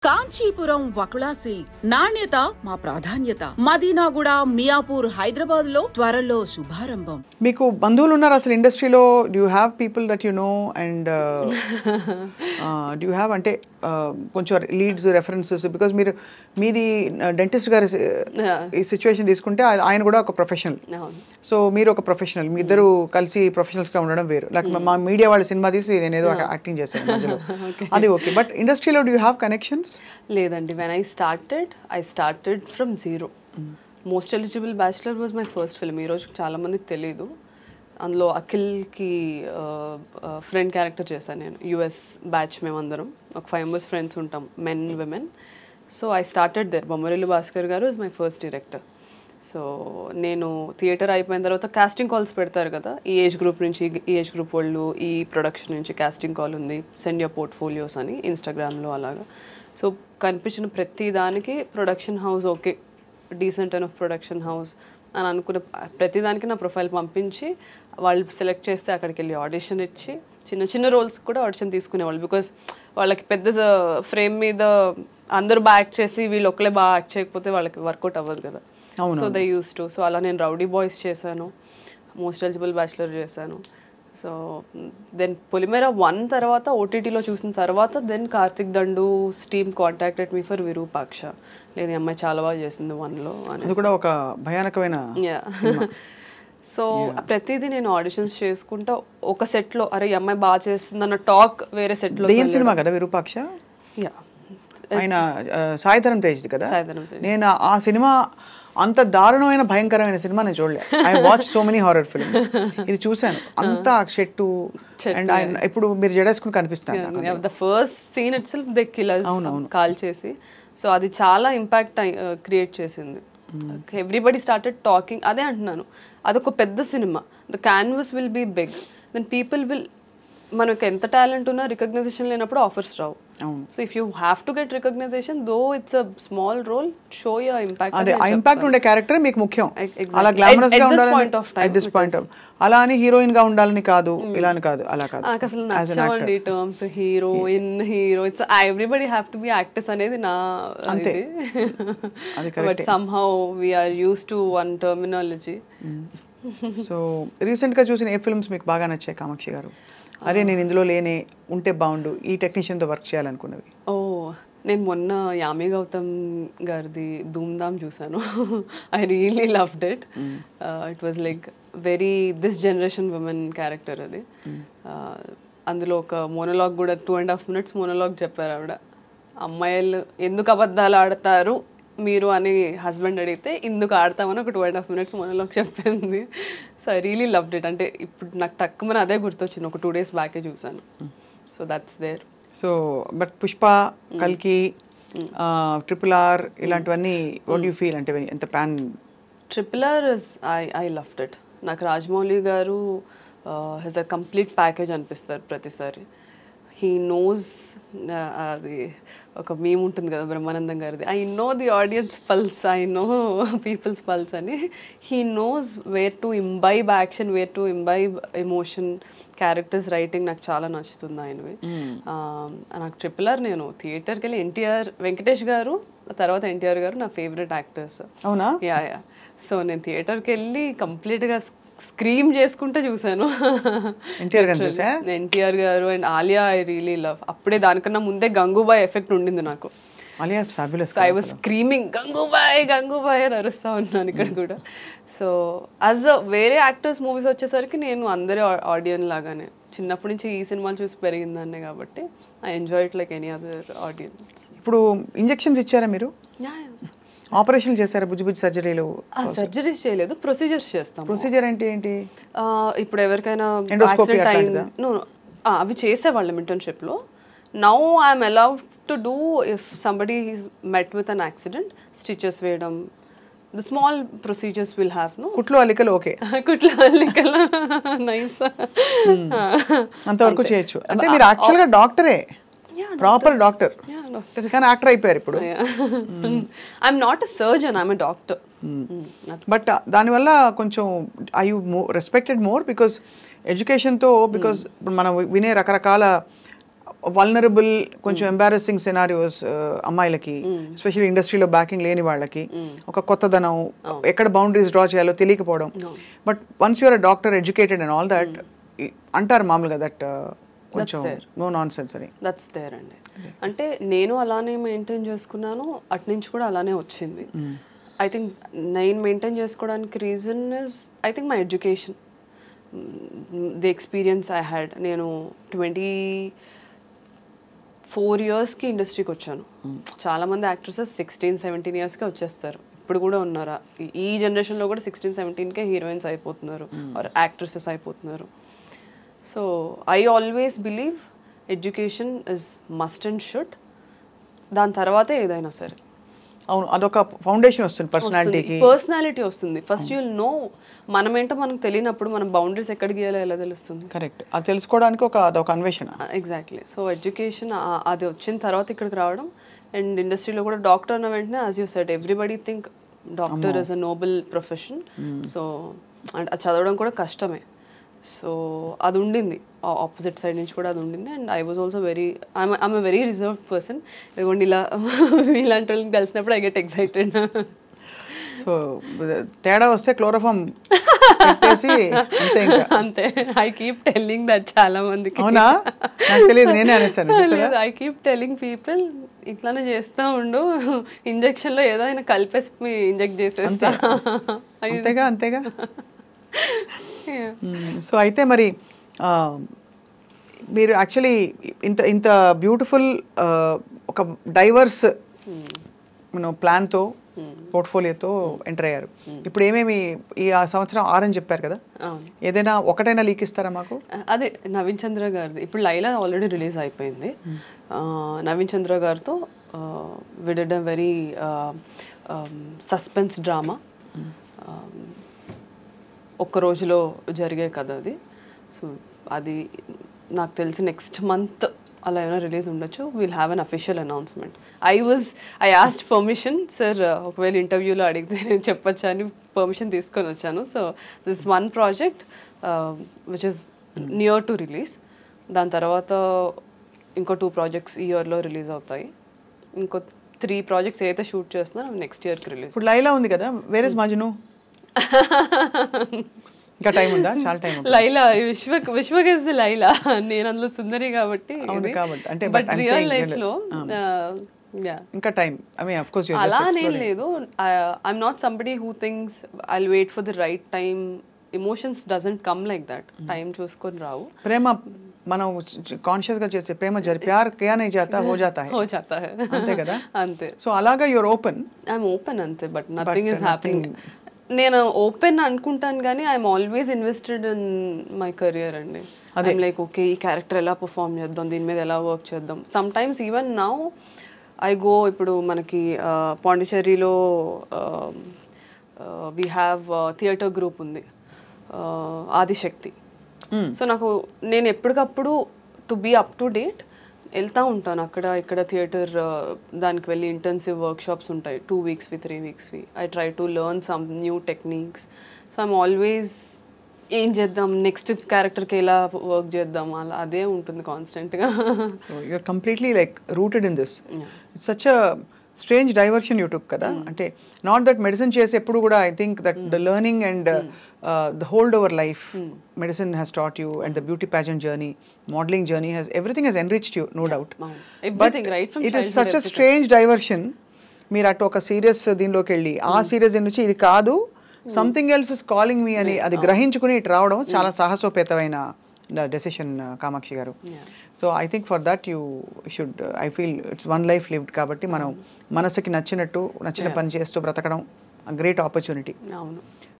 Kanchipuram Vakula silks నాణ్యత మా ప్రాధాన్యత. మదీనాగూడ, మియాపూర్, హైదరాబాద్ లో త్వరలో శుభారంభం. మీకు బంధువులు ఉన్నారు అసలు ఇండస్ట్రీలో? Do you have people that you know and do you have అంటే కొంచెం లీడ్స్ రెఫరెన్సెస్? బికాజ్ మీది డెంటిస్ట్ గారి ఈ సిచ్యువేషన్ తీసుకుంటే ఆయన కూడా ఒక ప్రొఫెషనల్, సో మీరు ఒక ప్రొఫెషనల్, మీ ఇద్దరు కలిసి ప్రొఫెషనల్స్గా ఉండడం వేరు. లైక్ మా మీడియా వాళ్ళ సినిమా తీసి నేను ఏదో యాక్టింగ్ చేశాను మధ్యలో, అది ఓకే. బట్ ఇండస్ట్రీలో డూ యూ హ్యావ్ కనెక్షన్స్? లేదండి. When I started from zero. Most eligible bachelor was my first film. ఈరోజు చాలా మందికి తెలీదు. అందులో అఖిల్కి ఫ్రెండ్ క్యారెక్టర్ చేశాను నేను. యుఎస్ బ్యాచ్ మేమందరం ఒక 5 members ఫ్రెండ్స్ ఉంటాం, men women. So I started there. Bommarillu Bhaskar garu is my first director. So నేను థియేటర్ అయిపోయిన తర్వాత కాస్టింగ్ కాల్స్ పెడతారు కదా, ఈ ఏజ్ గ్రూప్ నుంచి, ఈ ఏజ్ గ్రూప్ వాళ్ళు, ఈ ప్రొడక్షన్ నుంచి కాస్టింగ్ కాల్ ఉంది, సెండ్ యువర్ పోర్ట్ఫోలియోస్ అని ఇన్స్టాగ్రామ్లో అలాగా. సో కనిపించిన ప్రతి దానికి production house okay, decent and of production house అని అనుకున్న ప్రతిదానికి నా ప్రొఫైల్ పంపించి వాళ్ళు సెలెక్ట్ చేస్తే అక్కడికి వెళ్ళి ఆడిషన్ ఇచ్చి చిన్న చిన్న రోల్స్ కూడా ఆడిషన్ తీసుకునేవాళ్ళు. బికాస్ వాళ్ళకి పెద్ద ఫ్రేమ్ మీద అందరూ బాగా యాక్ట్ చేసి వీళ్ళు ఒక్కలే బాగా యాక్ట్ చేయకపోతే వాళ్ళకి వర్కౌట్ అవ్వదు కదా. So they use to. So అలా నేను రౌడీ బాయ్స్ చేశాను, మోస్ట్ ఎలిజిబుల్ బ్యాచులర్ చేశాను. సో దెన్ పొలిమేర 1 తర్వాత ఓటీటీలో చూసిన తర్వాత then Karthik Dandu team contacted me for Virupaksha. లేదు, ఈ అమ్మాయి చాలా బాగా చేసింది 1లో అని. అది కూడా ఒక భయానకమైన. సో ప్రతిదీ నేను ఆడిషన్స్ చేసుకుంటా ఒక సెట్లో, అరే ఈ అమ్మాయి బాగా చేస్తుంది అన్న టాక్ వేరే సెట్లో. సినిమా కదా విరూపాక్ష? ఆయన సాయిధరం తేజ్ కదా. నేను ఆ సినిమా అంత దారుణమైన భయంకరమైన సినిమా నేను చూడలే. I watch so many horror films, ఇది చూశాను. అంతా షెట్టు అండ్ ఆయన ఇప్పుడు మీరు జడేసుకుని కనిపిస్తాను. The first scene itself they kill us call చేసి. సో అది చాలా ఇంపాక్ట్ క్రియేట్ చేసింది. Everybody started talking. అదే అంటున్నాను, అదొక పెద్ద సినిమా. The canvas will be big, then people will, మనకు ఎంత టాలెంట్ ఉన్నా రికగ్నైజేషన్ లేనప్పుడు ఆఫర్స్ రావు. So if you have to get recognition, though it's a small role, show your impact. అదే ఆ ఇంపాక్ట్ ఉండే క్యారెక్టర్ మీకు ముఖ్యం. అలా గ్లామరస్ గా ఉండాలని అట్ దిస్ పాయింట్ ఆఫ్, అలా అని హీరోయిన్ గా ఉండాలని కాదు, ఇలా అని కాదు, అలా కాదు. నాకు అసలు నచ్చవండి terms heroine, hero. It's everybody have to be actors అనేది నా అంతే. But somehow we are used to one terminology. So recent గా చూసిన ఏ ఫిల్మ్స్ మీకు బాగా నచ్చాయి కామాక్షి గారు? అరే నేను ఇందులో లేనే ఉంటే బాగుండు, ఈ టెక్నీషియన్తో వర్క్ చేయాలనుకున్నవి? నేను మొన్న యామి గౌతమ్ గారిది ధూమ్ధామ్ చూసాను. I really loved it. It was like very this generation women character అది. అందులో ఒక మోనోలాగ్ కూడా 2.5 minutes మోనోలాగ్ చెప్పారు ఆవిడ. అమ్మాయిలు ఎందుకు అబద్ధాలు ఆడతారు మీరు అని హస్బెండ్ అడిగితే ఇందుకు ఆడతామని ఒక 2.5 minutes మోనోలాగ్ చెప్పింది. So I really loved it. అంటే ఇప్పుడు నాకు తక్కువ అదే గుర్తొచ్చింది, ఒక 2 days బ్యాకే చూసాను. So that's there. So but Pushpa, కల్కి, RRR ఇలాంటివన్నీ వాట్ యూ ఫీల్? అంటే ఎంత pan? RRR is I loved it. నాకు రాజమౌళి గారు హిజ్ అ కంప్లీట్ ప్యాకేజ్ అనిపిస్తారు ప్రతిసారి. హీ నోస్, అది ఒక మీమ్ ఉంటుంది కదా బ్రహ్మానందం గారిది, I know the audience pulse, I know people's pulse అని. He knows where to imbibe action, where to imbibe emotion. Characters writing నాకు చాలా నచ్చుతుంది ఆయనవి. నాకు RRR నేను థియేటర్కి వెళ్ళి ఎన్టీఆర్, వెంకటేష్ గారు తర్వాత ఎన్టీఆర్ గారు నా ఫేవరెట్ యాక్టర్స్. అవునా? యా. సో నేను థియేటర్కి వెళ్ళి కంప్లీట్గా స్క్రీమ్ చేసుకుంటే చూసాను. ఎన్టీఆర్ గారు and Alia I really love. అప్పుడే దానికన్నా ముందే గంగూబాయ్ ఎఫెక్ట్ ఉండింది నాకు. I was screaming Gangubai Gangubai అని అరుస్తా ఉన్నాను ఇక్కడ కూడా. సో యాజ్ అ వేరే యాక్టర్స్ మూవీస్ వచ్చేసరికి నేను అందరి ఆడియన్స్ లాగానే చిన్నప్పటి నుంచి ఈ సినిమాలు చూసి పెరిగిందాన్నే కాబట్టి I enjoy it like any other audience. ఇప్పుడు ఇంజెక్షన్స్ ఇచ్చారా మీరు? ఆపరేషన్ చేశారా? బుజ్జి సర్జరీలు? సర్జరీస్ చేయలేదు, ప్రొసీజర్స్ చేస్తాం. ప్రొసీజర్ అంటే ఏంటి? ఇప్పుడు ఎవరికైనా అవి చేసేవాళ్ళం ఇంటర్న్షిప్లో. Now I'm allowed to do if somebody is met with an accident, stitches వేయడం, the small procedures will have. No కుట్లు అల్లికలు ఓకే, కుట్లు అల్లికలు నైస్, అంతవరకు చేయొచ్చు. అంటే మీరు యాక్చువల్గా డాక్టరే, ప్రాపర్ డాక్టర్, కానీ యాక్టర్ అయిపోయారు ఇప్పుడు. I'm not a surgeon, I'm a doctor. But దానివల్ల కొంచెం I you respected more because ఎడ్యుకేషన్తో, బికాస్ మనం వినే రకరకాల వల్నరబుల్ కొంచెం ఎంబారసింగ్ సినారియోస్ అమ్మాయిలకి, ఎస్పెషల్లీ ఇండస్ట్రీలో బ్యాకింగ్ లేని వాళ్ళకి, ఒక కొత్తదనం, ఎక్కడ బౌండరీస్ డ్రా చేయాలో తెలియకపోవడం. But once you're doctor educated and all that అంటారు మామూలుగా దట్ కొంచెం నో నాన్ సెన్స్ అని. దట్స్ దేర్ అండి. అంటే నేను అలానే మెయింటైన్ చేసుకున్నాను, అటు నుంచి కూడా అలానే వచ్చింది. ఐ థింక్ నేను మెయింటైన్ చేసుకోవడానికి reason is I think my education, the experience I had. నేను 24 yearsకి ఇండస్ట్రీకి వచ్చాను. చాలామంది యాక్ట్రెసెస్ 16-17 yearsకే వచ్చేస్తారు. ఇప్పుడు కూడా ఉన్నారా ఈ జనరేషన్లో కూడా 16-17కే హీరోయిన్స్ అయిపోతున్నారు ఆర్ యాక్ట్రెసెస్ అయిపోతున్నారు. So I always believe education is must and should. దాని తర్వాతే ఏదైనా సరే. అవును, అదొక ఫౌండేషన్ వస్తుంది పర్సనాలిటీకి. పర్సనాలిటీ వస్తుంది. ఫస్ట్ యుల్ నో మనమేంటో మనకు తెలియనప్పుడు మనం బౌండరీస్ ఎక్కడ గీయాలో ఎలా తెలుస్తుంది? కరెక్ట్, అది తెలుసుకోవడానికి అదొక అన్వేషణ. ఎగ్జాక్ట్లీ. సో ఎడ్యుకేషన్ అది వచ్చిన తర్వాత ఇక్కడికి రావడం. అండ్ ఇండస్ట్రీలో కూడా డాక్టర్ అన్న వెంటనే as you said everybody think doctor is a Nobel profession. So and అది చదవడం కూడా కష్టమే. సో అది ఉండింది, ఆపోజిట్ సైడ్ నుంచి కూడా అది ఉండింది. And I was also I'm a very reserved person. ఇదిగోండి ఇలా ఇలాంటి వాళ్ళని కలిసినప్పుడు ఐ గెట్ ఎక్సైటెడ్. సో తేడా వస్తే క్లోరోఫామ్ అంతే. ఐ కీప్ టెల్లింగ్ దట్ చాలా మందికి. అవునా, నాకు తెలియదు, నేనే అనేసాను. ఐ కీప్ టెల్లింగ్ పీపుల్ ఇట్లానే చేస్తూ ఉండు, ఇంజెక్షన్లో ఏదైనా కలిపేసి ఇంజెక్ట్ చేసేస్తా. అంతేగా. సో అయితే మరి మీరు యాక్చువల్లీ ఇంత బ్యూటిఫుల్ ఒక డైవర్స్ ప్లాన్తో పోర్ట్ఫోలియోతో ఎంటర్ అయ్యారు. ఇప్పుడు ఏమేమి ఈ సంవత్సరం 6 అని చెప్పారు కదా, ఏదైనా ఒకటైనా లీక్ ఇస్తారా మాకు? అదే నవీన్ చంద్ర గారిది ఇప్పుడు లైలా ఆల్రెడీ రిలీజ్ అయిపోయింది. నవీన్ చంద్ర గారితో we did a very suspense drama. ఒక్క రోజులో జరిగే కథ అది. సో అది నాకు తెలిసి నెక్స్ట్ మంత్ అలా ఏమైనా రిలీజ్ ఉండొచ్చు. Will have an official announcement. I asked permission, sir ఒకవేళ ఇంటర్వ్యూలో అడిగితే నేను చెప్పొచ్చా అని పర్మిషన్ తీసుకొని వచ్చాను. So this one project which is near to release. దాని తర్వాత ఇంకో 2 projects ఈ ఇయర్లో రిలీజ్ అవుతాయి. ఇంకో 3 projects ఏదైతే షూట్ చేస్తున్నారో నెక్స్ట్ ఇయర్కి రిలీజ్. ఇప్పుడు లైలా ఉంది కదా, వేర్ ఇస్ మజ్ను? ఇంకా టైం ఉందా? చాలా time. Laila Vishwak is the Laila. నేను అందులో సుందరి కాబట్టి. అంటే బట్ రియల్ లైఫ్ లో ఇంకా time, I mean of course అలా నేను లేదు. I'm not somebody who thinks I'll wait for the right time. Emotions doesn't come like that. Time చూసుకొని రావు. ప్రేమ మనం కాన్షియస్ గా చేసే ప్రేమ ప్యార్ కియా నహీ జాతా హో జాతా హై. అంతే కదా. అంతే. సో అలాగా యూర్ ఓపెన్. ఐఎమ్ ఓపెన్ అంతే. But nothing is happening. నేను ఓపెన్ అనుకుంటాను కానీ I'm always invested in my career అండి. ఐఎమ్ లైక్ ఓకే ఈ క్యారెక్టర్ ఎలా పర్ఫామ్ చేద్దాం, దీని మీద ఎలా వర్క్ చేద్దాం. Sometimes even now I go, ఇప్పుడు మనకి పాండిచేరిలో వీ హ్యావ్ థియేటర్ గ్రూప్ ఉంది, ఆదిశక్తి. సో నేను ఎప్పటికప్పుడు to be up to date వెళ్తూ ఉంటాను. ఇక్కడ థియేటర్ దానికి వెళ్ళి ఇంటెన్సివ్ వర్క్షాప్స్ ఉంటాయి 2 weeksవి 3 weeksవి. I try to learn some new techniques. So I'm always ఏం చేద్దాం, నెక్స్ట్ క్యారెక్టర్కి ఎలా వర్క్ చేద్దాం, అలా అదే ఉంటుంది కాన్స్టెంట్గా. So you're completely like rooted in this. It's such a strange diversion you took కదా. అంటే నాట్ దట్ మెడిసిన్ చేసి ఎప్పుడు కూడా I think that the learning and the hold over life medicine has taught you, and the beauty pageant journey, modeling journey everything has enriched you, no doubt. Everything, right from it is such a strange diversion. మీరు అటు ఒక serious దీనిలోకి వెళ్ళి ఆ serious దీని నుంచి ఇది కాదు, సంథింగ్ ఎల్స్ ఇస్ కాలింగ్ మీ అని అది గ్రహించుకుని ఇటు రావడం చాలా సాహసోపేతమైన డెసిషన్ కామాక్షి గారు. So I think for that you should, I feel it's one life lived కాబట్టి మనం మనసుకి నచ్చిన పని చేస్తూ బ్రతకడం గ్రేట్ ఆపర్చునిటీ. అవును.